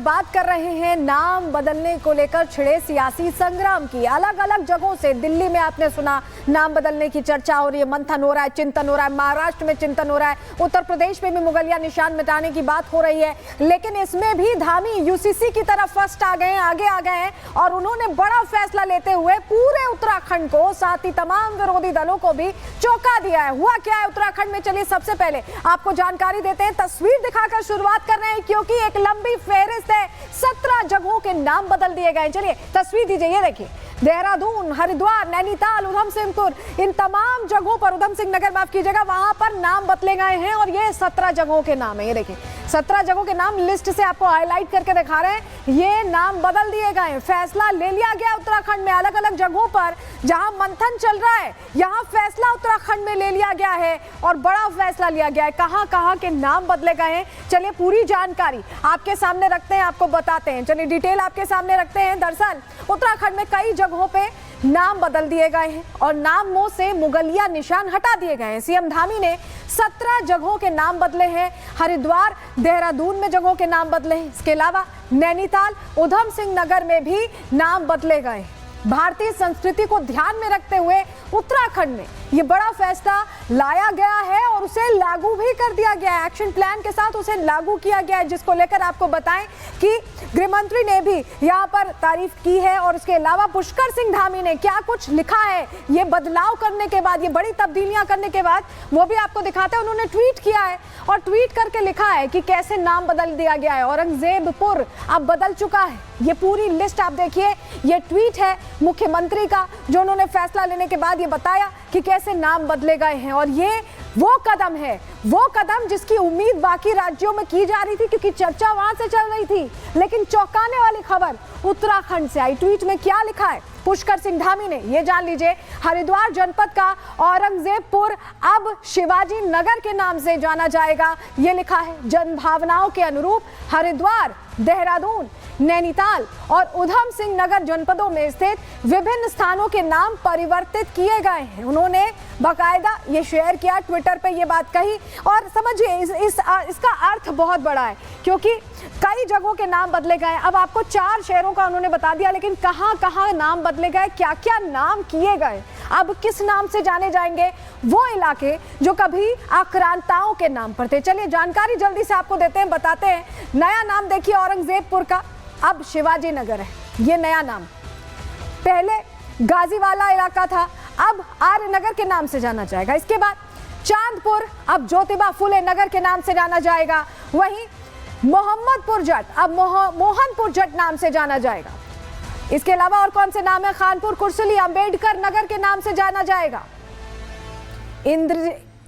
बात कर रहे हैं नाम बदलने को लेकर छिड़े सियासी संग्राम की। अलग अलग जगहों से, दिल्ली में आपने सुना नाम बदलने की चर्चा हो रही है, मंथन हो रहा है, चिंतन हो रहा है, महाराष्ट्र में चिंतन हो रहा है, उत्तर प्रदेश में भी मुगलिया निशान मिटाने की बात हो रही है। लेकिन इसमें भी धामी यूसीसी की तरफ फर्स्ट आ गए हैं, आगे आ गए हैं और उन्होंने बड़ा फैसला लेते हुए पूरे उत्तराखंड को, साथ ही तमाम विरोधी दलों को भी चौंका दिया है। हुआ क्या है उत्तराखंड में, चलिए सबसे पहले आपको जानकारी देते हैं। तस्वीर दिखाकर शुरुआत कर रहे हैं क्योंकि एक लंबी फेहरिस्त है, 17 जगहों के नाम बदल दिए गए। चलिए तस्वीर दीजिए, ये देखिए देहरादून, हरिद्वार, नैनीताल, उधम सिंहपुर, इन तमाम जगहों पर, उधम सिंह नगर माफ कीजिएगा, वहां पर नाम बदले गए हैं और ये 17 जगहों के नाम है। ये देखिए 17 जगहों के नाम लिस्ट से आपको हाईलाइट करके दिखा रहे हैं, ये नाम बदल दिए गए। फैसला ले लिया गया उत्तराखंड में, अलग अलग जगहों पर जहां मंथन चल रहा है यहां फैसला उत्तराखंड में ले लिया गया है और बड़ा फैसला लिया गया है। कहां कहां के नाम बदले गए हैं, चलिए पूरी जानकारी आपके सामने रखते हैं, आपको बताते हैं। चलिए डिटेल आपके सामने रखते हैं। दरअसल उत्तराखंड में कई जगहों पे नाम बदल दिए गए हैं और नामों से मुगलिया निशान हटा दिए गए हैं। सीएम धामी ने 17 जगहों के नाम बदले हैं। हरिद्वार, देहरादून में जगहों के नाम बदले हैं। इसके अलावा नैनीताल, उधम सिंह नगर में भी नाम बदले गए। भारतीय संस्कृति को ध्यान में रखते हुए उत्तराखंड में ये बड़ा फैसला लाया गया है और उसे लागू भी कर दिया गया है। एक्शन प्लान के साथ उसे लागू किया गया है, जिसको लेकर आपको बताएं कि गृह मंत्री ने भी यहाँ पर तारीफ की है और इसके अलावा पुष्कर सिंह धामी ने क्या कुछ लिखा है ये बदलाव करने के बाद, ये बड़ी तब्दीलियां करने के बाद, वो भी आपको दिखाते हैं। उन्होंने ट्वीट किया है और ट्वीट करके लिखा है कि कैसे नाम बदल दिया गया है। औरंगजेबपुर अब बदल चुका है। ये पूरी लिस्ट आप देखिए, ये ट्वीट है मुख्यमंत्री का जो उन्होंने फैसला लेने के बाद ये बताया कि कैसे नाम बदले गए हैं। और ये वो कदम है, वो कदम जिसकी उम्मीद बाकी राज्यों में की जा रही थी क्योंकि चर्चा वहां से चल रही थी। लेकिन चौंकाने वाली खबर उत्तराखंड से आई। ट्वीट में क्या लिखा है पुष्कर सिंह धामी ने, ये जान लीजिए। हरिद्वार जनपद का औरंगजेबपुर अब शिवाजी नगर के नाम से जाना जाएगा, ये लिखा है। जनभावनाओं के अनुरूप हरिद्वार, देहरादून, नैनीताल और उधम सिंह नगर जनपदों में स्थित विभिन्न स्थानों के नाम परिवर्तित किए गए हैं। उन्होंने बाकायदा ये शेयर किया, ट्विटर पे ये बात कही। और समझिए इसका अर्थ बहुत बड़ा है क्योंकि कई जगहों के नाम बदले गए। अब आपको 4 शहरों का उन्होंने बता दिया, लेकिन कहां कहां नाम बदले गए, क्या क्या नाम किए गए, अब किस नाम से जाने जाएंगे वो इलाके जो कभी आक्रांताओं के नाम पर थे। चलिए जानकारी जल्दी से आपको देते हैं, बताते हैं। नया नाम देखिए औरंगजेबपुर का अब शिवाजी नगर है, ये नया नाम। पहले गाजीवाला इलाका था, अब आर्य नगर के नाम से जाना जाएगा। इसके बाद चांदपुर अब ज्योतिबा फुले नगर के नाम से जाना जाएगा। वहीं मोहम्मदपुर जट अब मोहनपुर जट नाम से जाना जाएगा। इसके अलावा और कौन से नाम है, खानपुर कुर्सली अंबेडकर नगर के नाम से जाना जाएगा।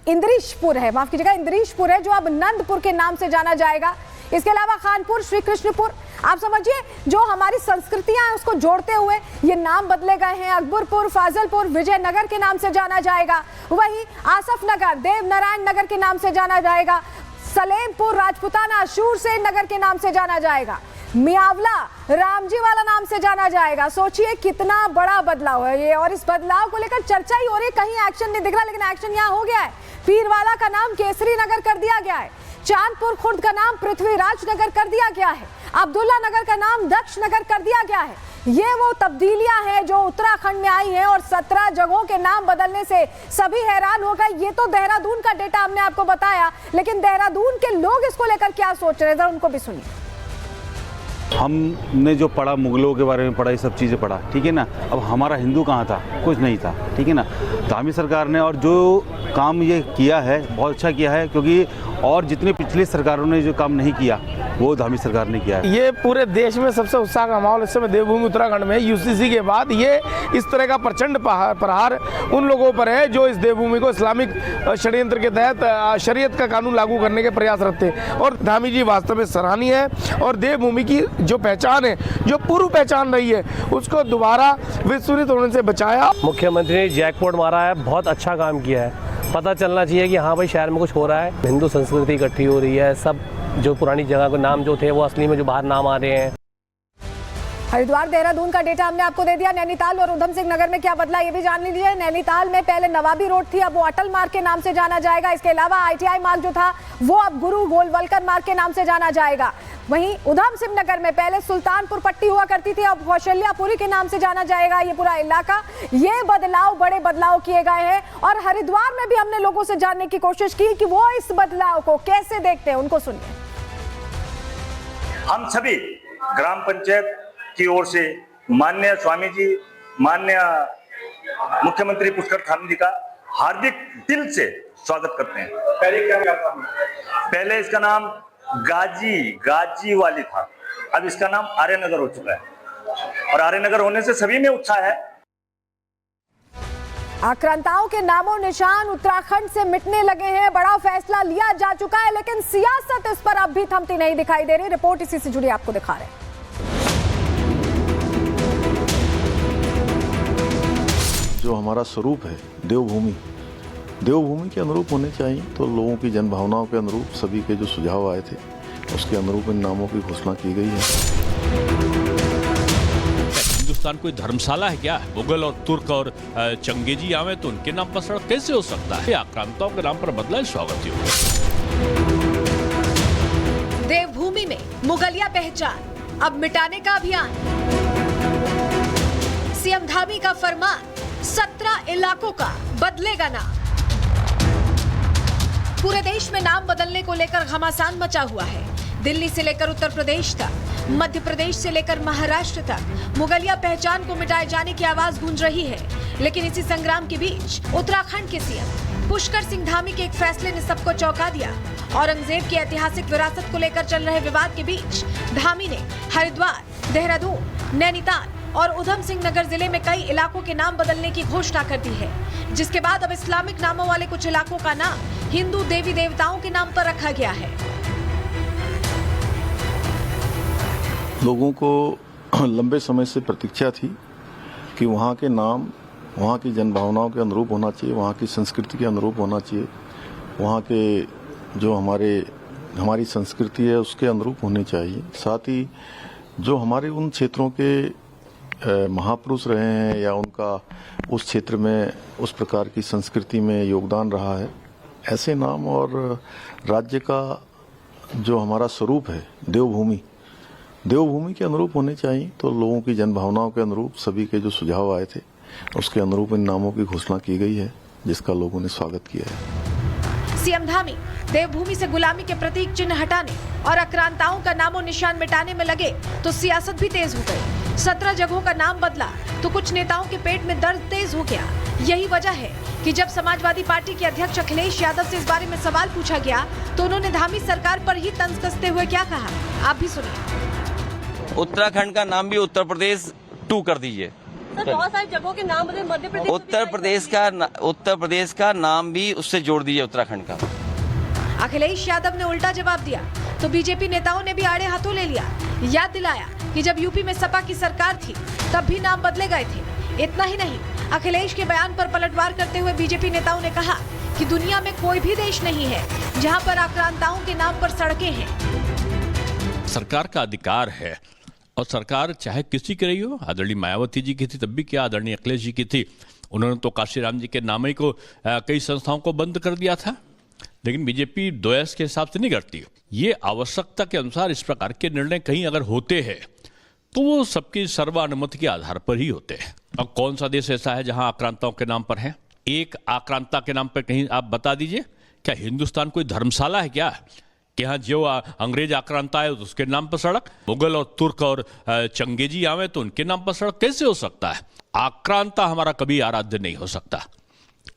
इंद्रीशपुर है, माफ कीजिएगा, इंद्रीशपुर है जो अब नंदपुर के नाम से जाना जाएगा। इसके अलावा खानपुर, श्री कृष्णपुर, आप समझिए जो हमारी संस्कृतियां हैं उसको जोड़ते हुए ये नाम बदले गए हैं। अकबरपुर, फाजलपुर, विजयनगर के नाम से जाना जाएगा। वहीं आसफ नगर, देवनारायण नगर के नाम से जाना जाएगा। सलेमपुर, राजपुताना, शूरसेन नगर के नाम से जाना जाएगा। मियावला, रामजी वाला नाम से जाना जाएगा। सोचिए कितना बड़ा बदलाव है ये, और इस बदलाव को लेकर चर्चा ही हो रही है। कहीं एक्शन नहीं दिख रहा, लेकिन एक्शन यहाँ हो गया है। पीरवाला का नाम केसरी नगर कर दिया गया है। चांदपुर खुर्द का नाम पृथ्वीराज नगर कर दिया गया है। अब्दुल्ला नगर का नाम दक्ष नगर कर दिया गया है। ये वो तब्दीलियां हैं जो उत्तराखंड में आई हैं और 17 जगहों के नाम बदलने से सभी हैरान हो गए। ये तो देहरादून का डेटा हमने आपको बताया, लेकिन देहरादून के लोग इसको लेकर क्या सोच रहे थे उनको भी सुनिए। हमने जो पढ़ा, मुगलों के बारे में पढ़ा, ये सब चीज़ें पढ़ा, ठीक है ना। अब हमारा हिंदू कहाँ था, कुछ नहीं था, ठीक है ना। धामी सरकार ने और जो काम ये किया है बहुत अच्छा किया है, क्योंकि और जितनी पिछली सरकारों ने जो काम नहीं किया वो धामी सरकार ने किया है। ये पूरे देश में सबसे उत्साह का माहौल इस समय देवभूमि उत्तराखंड में यूसीसी के बाद ये इस तरह का प्रचंड प्रहार उन लोगों पर है जो इस देवभूमि को इस्लामिक षड्यंत्र के तहत शरीयत का कानून लागू करने के प्रयास रखते हैं। और धामी जी वास्तव में सराहनीय है और देवभूमि की जो पहचान है, जो पूर्व पहचान रही है, उसको दोबारा विस्मृत होने से बचाया। मुख्यमंत्री ने जैकपॉट मारा है, बहुत अच्छा काम किया है। पता चलना चाहिए कि हाँ भाई शहर में कुछ हो रहा है, हिंदू संस्कृति इकट्ठी हो रही है, सब जो पुरानी जगह के नाम जो थे वो असली में जो बाहर नाम आ रहे हैं। हरिद्वार देहरादून का डेटा हमने आपको दे दिया। नैनीताल और उधम सिंह नगर में क्या बदला ये भी जान लीजिए। नैनीताल में पहले नवाबी रोड थी, अब वो अटल मार्ग के नाम से जाना जाएगा। इसके अलावा ITI मार्ग जो था वो अब गुरु गोलवलकर मार्ग के नाम से जाना जाएगा। वहीं उधम सिंह नगर में पहले सुल्तानपुर पट्टी हुआ करती थी, अब कौशल्यापुरी के नाम से जाना जाएगा ये पूरा इलाका। ये बदलाव, बड़े बदलाव किए गए हैं और हरिद्वार में भी हमने लोगों से जानने की कोशिश की कि वो इस बदलाव को कैसे देखते हैं। उनको सुनिए। हम सभी ग्राम पंचायत की ओर से माननीय स्वामी जी, माननीय मुख्यमंत्री पुष्कर धामी जी का हार्दिक दिल से स्वागत करते हैं। पहले क्या था? पहले इसका नाम गाजी वाली था, अब इसका नाम आर्यनगर हो चुका है और आर्यनगर होने से सभी में उत्साह है। आक्रांताओं के नामों निशान उत्तराखंड से मिटने लगे हैं। बड़ा फैसला लिया जा चुका है, लेकिन सियासत इस पर अब भी थमती नहीं दिखाई दे रही। रिपोर्ट इसी से जुड़ी आपको दिखा रहे हैं। जो हमारा स्वरूप है देवभूमि, देवभूमि के अनुरूप होने चाहिए, तो लोगों की जनभावनाओं के अनुरूप सभी के जो सुझाव आए थे उसके अनुरूप इन नामों की घोषणा की गई है। हिंदुस्तान कोई धर्मशाला है क्या? मुगल और तुर्क और चंगेजी आवे तो उनके नाम पर सड़क कैसे हो सकता है? आक्रांताओं के नाम पर बदला है, स्वागत योग्य। देवभूमि में मुगलिया पहचान अब मिटाने का अभियान। सीएम धामी का फरमान, 17 इलाकों का बदलेगा नाम। पूरे देश में नाम बदलने को लेकर घमासान मचा हुआ है। दिल्ली से लेकर उत्तर प्रदेश तक, मध्य प्रदेश से लेकर महाराष्ट्र तक मुगलिया पहचान को मिटाए जाने की आवाज गूंज रही है। लेकिन इसी संग्राम के बीच उत्तराखंड के सीएम पुष्कर सिंह धामी के एक फैसले ने सबको चौंका दिया। औरंगजेब की ऐतिहासिक विरासत को लेकर चल रहे विवाद के बीच धामी ने हरिद्वार, देहरादून, नैनीताल और उधम सिंह नगर जिले में कई इलाकों के नाम बदलने की घोषणा कर दी है, जिसके बाद अब इस्लामिक नामों वाले कुछ इलाकों का नाम हिंदू देवी देवताओं के नाम पर रखा गया है। लोगों को लंबे समय से प्रतीक्षा थी कि वहाँ के नाम वहाँ की जनभावनाओं के अनुरूप होना चाहिए, वहाँ की संस्कृति के अनुरूप होना चाहिए, वहाँ के जो हमारी संस्कृति है उसके अनुरूप होने चाहिए। साथ ही जो हमारे उन क्षेत्रों के महापुरुष रहे हैं या उनका उस क्षेत्र में उस प्रकार की संस्कृति में योगदान रहा है, ऐसे नाम और राज्य का जो हमारा स्वरूप है देवभूमि, देवभूमि के अनुरूप होने चाहिए, तो लोगों की जनभावनाओं के अनुरूप सभी के जो सुझाव आए थे उसके अनुरूप इन नामों की घोषणा की गई है, जिसका लोगों ने स्वागत किया है। सीएम धामी देवभूमि से गुलामी के प्रतीक चिन्ह हटाने और आक्रांताओं का नामो निशान मिटाने में लगे तो सियासत भी तेज हो गई। 17 जगहों का नाम बदला तो कुछ नेताओं के पेट में दर्द तेज हो गया। यही वजह है कि जब समाजवादी पार्टी के अध्यक्ष अखिलेश यादव से इस बारे में सवाल पूछा गया तो उन्होंने धामी सरकार पर ही तंज कसते हुए क्या कहा, आप भी सुनिए। उत्तराखंड का नाम भी उत्तर प्रदेश 2 कर दीजिए। सर, बहुत सारी जगहों के नाम बदले, मध्य प्रदेश, उत्तर प्रदेश का नाम भी उससे जोड़ दीजिए उत्तराखंड का। अखिलेश यादव ने उल्टा जवाब दिया तो बीजेपी नेताओं ने भी आड़े हाथों ले लिया। याद दिलाया कि जब यूपी में सपा की सरकार थी तब भी नाम बदले गए थे। इतना ही नहीं, अखिलेश के बयान पर पलटवार करते हुए बीजेपी नेताओं ने कहा कि दुनिया में कोई भी देश नहीं है जहां पर आक्रांताओं के नाम पर सड़कें हैं। सरकार का अधिकार है और सरकार चाहे किसी की रही हो, आदरणीय मायावती जी की थी तब भी क्या, आदरणीय अखिलेश जी की थी, उन्होंने तो काशीराम जी के नाम ही को कई संस्थाओं को बंद कर दिया था। लेकिन बीजेपी द्वैस के हिसाब से नहीं करती। ये आवश्यकता के अनुसार इस प्रकार के निर्णय कहीं अगर होते हैं तो वो सबकी सर्वानुमति के आधार पर ही होते हैं। अब कौन सा देश ऐसा है जहां आक्रांताओं के नाम पर है? एक आक्रांता के नाम पर कहीं आप बता दीजिए। क्या हिंदुस्तान कोई धर्मशाला है क्या कि यहाँ जो अंग्रेज आक्रांता है तो उसके नाम पर सड़क, मुगल और तुर्क और चंगेजी आवे तो उनके नाम पर सड़क कैसे हो सकता है? आक्रांता हमारा कभी आराध्य नहीं हो सकता,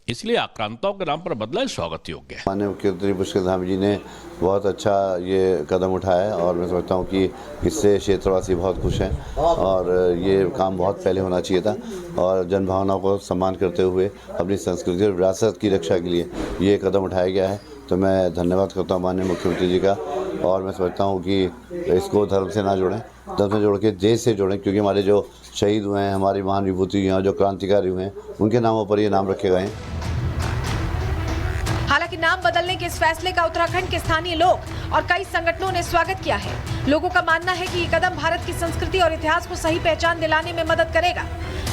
इसलिए आक्रांताओं के नाम पर बदला है, स्वागत योग्य है। माननीय मुख्यमंत्री पुष्कर धामी जी ने बहुत अच्छा ये कदम उठाया है और मैं समझता हूँ कि इससे क्षेत्रवासी बहुत खुश हैं और ये काम बहुत पहले होना चाहिए था और जनभावनाओं को सम्मान करते हुए अपनी संस्कृति और विरासत की रक्षा के लिए ये कदम उठाया गया है। तो मैं धन्यवाद करता हूँ माननीय मुख्यमंत्री जी का और मैं समझता हूँ कि इसको धर्म से ना जोड़ें, धर्म से जोड़ के देश से जोड़ें, क्योंकि हमारे जो शहीद हुए हैं, हमारी महान विभूति हुई हैं, जो क्रांतिकारी हुए हैं, उनके नामों पर ये नाम रखे गए हैं। हालांकि नाम बदलने के इस फैसले का उत्तराखंड के स्थानीय लोग और कई संगठनों ने स्वागत किया है। लोगों का मानना है कि ये कदम भारत की संस्कृति और इतिहास को सही पहचान दिलाने में मदद करेगा।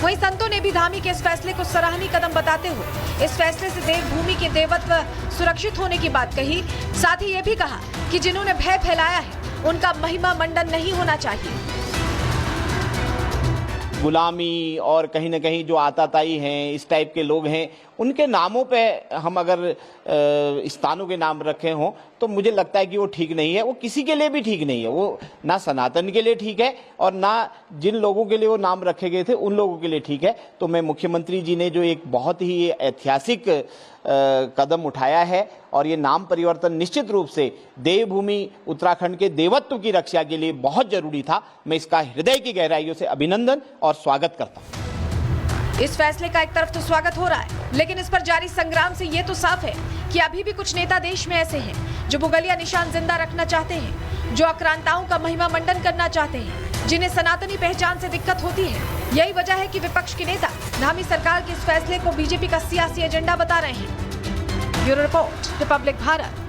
वहीं संतों ने भी धामी के इस फैसले को सराहनीय कदम बताते हुए इस फैसले से देवभूमि के देवत्व सुरक्षित होने की बात कही। साथ ही ये भी कहा कि जिन्होंने भय फैलाया है उनका महिमा मंडन नहीं होना चाहिए। गुलामी और कहीं न कहीं जो आताताई हैं, इस टाइप के लोग हैं, उनके नामों पे हम अगर स्थानों के नाम रखे हों तो मुझे लगता है कि वो ठीक नहीं है। वो किसी के लिए भी ठीक नहीं है। वो ना सनातन के लिए ठीक है और ना जिन लोगों के लिए वो नाम रखे गए थे उन लोगों के लिए ठीक है। तो मैं मुख्यमंत्री जी ने जो एक बहुत ही ऐतिहासिक कदम उठाया है और ये नाम परिवर्तन निश्चित रूप से देवभूमि उत्तराखंड के देवत्व की रक्षा के लिए बहुत जरूरी था। मैं इसका हृदय की गहराइयों से अभिनंदन और स्वागत करता हूँ। इस फैसले का एक तरफ तो स्वागत हो रहा है, लेकिन इस पर जारी संग्राम से ये तो साफ है कि अभी भी कुछ नेता देश में ऐसे हैं जो मुगलिया निशान जिंदा रखना चाहते हैं, जो आक्रांताओं का महिमा मंडन करना चाहते हैं, जिन्हें सनातनी पहचान से दिक्कत होती है। यही वजह है कि विपक्ष के नेता धामी सरकार के इस फैसले को बीजेपी का सियासी एजेंडा बता रहे हैं। Bureau report, Republic Bharat.